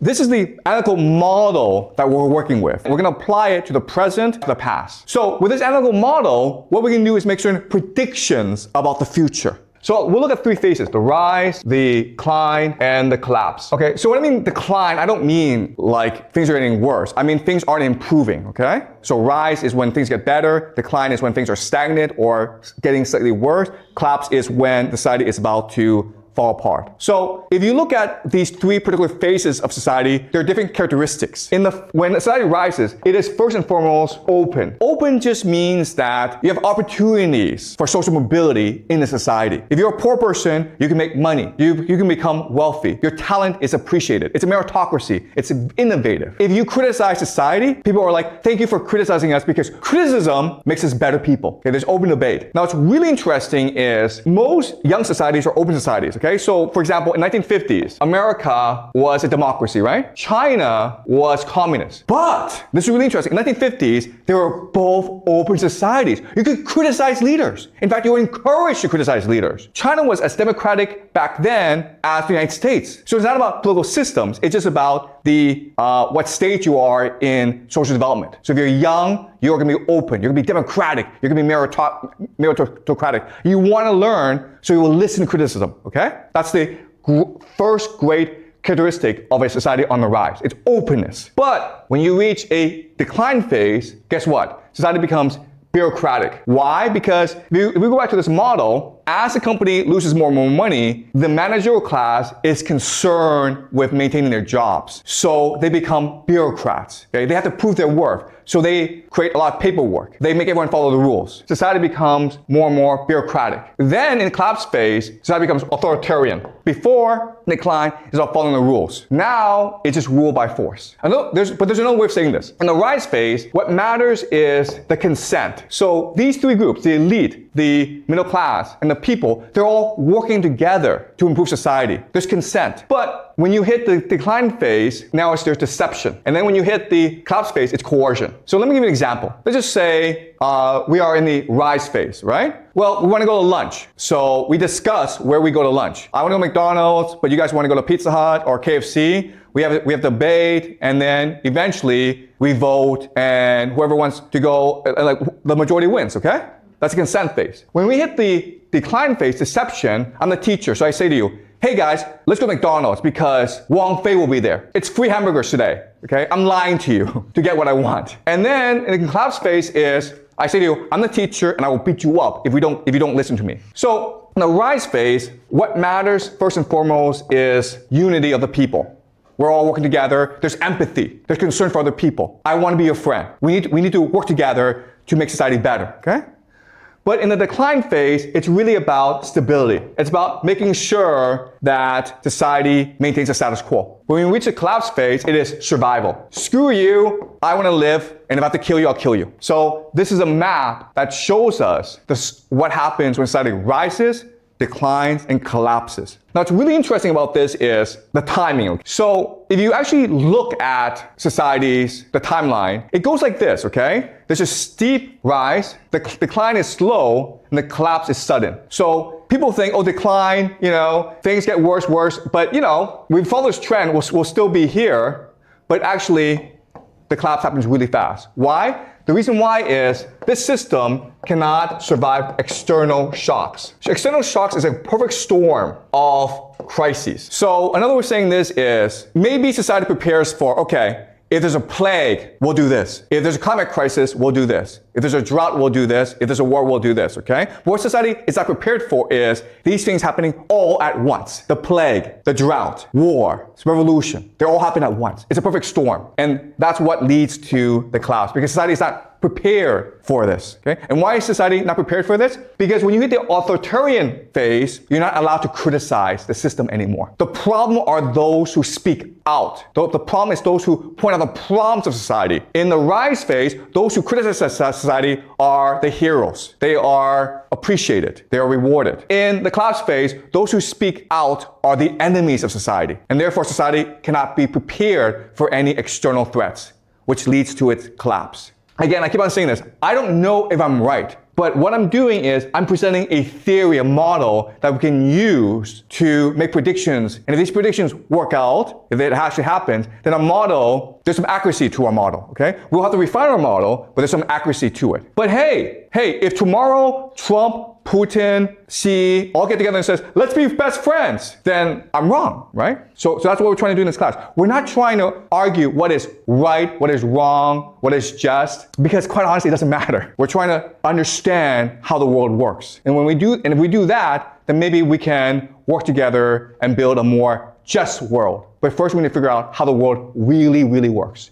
This is the analytical model that we're working with. We're going to apply it to the present, to the past. So with this analytical model, what we can do is make certain predictions about the future. So we'll look at three phases: the rise, the decline, and the collapse. Okay, so when I mean decline, I don't mean like things are getting worse. I mean things aren't improving, okay? So rise is when things get better, decline is when things are stagnant or getting slightly worse, collapse is when society is about to fall apart. So if you look at these three particular phases of society, there are different characteristics. When society rises, it is first and foremost open. Open just means that you have opportunities for social mobility in the society. If you're a poor person, you can make money. You can become wealthy. Your talent is appreciated. It's a meritocracy. It's innovative. If you criticize society, people are like, thank you for criticizing us, because criticism makes us better people. Okay, there's open debate. Now, what's really interesting is most young societies are open societies. Okay, so for example, in 1950s, America was a democracy, right? China was communist. But this is really interesting. In 1950s, they were both open societies. You could criticize leaders. In fact, you were encouraged to criticize leaders. China was as democratic back then as the United States. So it's not about political systems. It's just about the what stage you are in social development. So if you're young, you're going to be open. You're going to be democratic. You're going to be meritocratic. You want to learn, so you will listen to criticism, okay? That's the first great characteristic of a society on the rise. It's openness. But when you reach a decline phase, guess what? Society becomes bureaucratic. Why? Because if we go back to this model, as a company loses more and more money, the managerial class is concerned with maintaining their jobs. So they become bureaucrats. Okay? They have to prove their worth. So they create a lot of paperwork. They make everyone follow the rules. Society becomes more and more bureaucratic. Then in the collapse phase, society becomes authoritarian. Before decline, it's about following the rules. Now, it's just ruled by force. But there's another way of saying this. In the rise phase, what matters is the consent. So these three groups, the elite, the middle class, and the people, they're all working together to improve society. There's consent. But when you hit the decline phase, now there's deception. And then when you hit the collapse phase, it's coercion. So let me give you an example. Let's just say we are in the rise phase, right? Well, we want to go to lunch. So we discuss where we go to lunch. I want to go to McDonald's, but you guys want to go to Pizza Hut or KFC. We have debate, and then eventually we vote, and whoever wants to go, like the majority wins, okay? That's the consent phase. When we hit the decline phase, deception, I'm the teacher, so I say to you, hey guys, let's go to McDonald's because Wang Fei will be there. It's free hamburgers today, okay? I'm lying to you to get what I want. And then in the collapse phase is, I say to you, I'm the teacher and I will beat you up if you don't listen to me. So in the rise phase, what matters first and foremost is unity of the people. We're all working together. There's empathy. There's concern for other people. I want to be your friend. We need to work together to make society better, okay? But in the decline phase, it's really about stability. It's about making sure that society maintains the status quo. When we reach the collapse phase, it is survival. Screw you, I want to live, and if I have to kill you, I'll kill you. So this is a map that shows us what happens when society rises, declines, and collapses. Now, what's really interesting about this is the timing. So if you actually look at societies, the timeline, it goes like this, okay? There's a steep rise, the decline is slow, and the collapse is sudden. So people think, oh, decline, things get worse, but we follow this trend, we'll still be here, but actually the collapse happens really fast. Why? The reason why is this system cannot survive external shocks. So external shocks is a perfect storm of crises. So another way of saying this is maybe society prepares for, okay, if there's a plague, we'll do this. If there's a climate crisis, we'll do this. If there's a drought, we'll do this. If there's a war, we'll do this, okay? But what society is not prepared for is these things happening all at once. The plague, the drought, war, revolution, they all happen at once. It's a perfect storm. And that's what leads to the collapse, because society is not prepared for this, okay? And why is society not prepared for this? Because when you hit the authoritarian phase, you're not allowed to criticize the system anymore. The problem are those who speak out. The problem is those who point out the problems of society. In the rise phase, those who criticize society are the heroes. They are appreciated. They are rewarded. In the collapse phase, those who speak out are the enemies of society. And therefore, society cannot be prepared for any external threats, which leads to its collapse. Again, I keep on saying this. I don't know if I'm right. But what I'm doing is I'm presenting a theory, a model that we can use to make predictions. And if these predictions work out, if it actually happens, then our model, there's some accuracy to our model, okay? We'll have to refine our model, but there's some accuracy to it. But hey, if tomorrow Trump, Putin, Xi all get together and says, let's be best friends, then I'm wrong, right? So that's what we're trying to do in this class. We're not trying to argue what is right, what is wrong, what is just, because quite honestly, it doesn't matter. We're trying to understand how the world works. And if we do that, then maybe we can work together and build a more just world. But first we need to figure out how the world really, really works.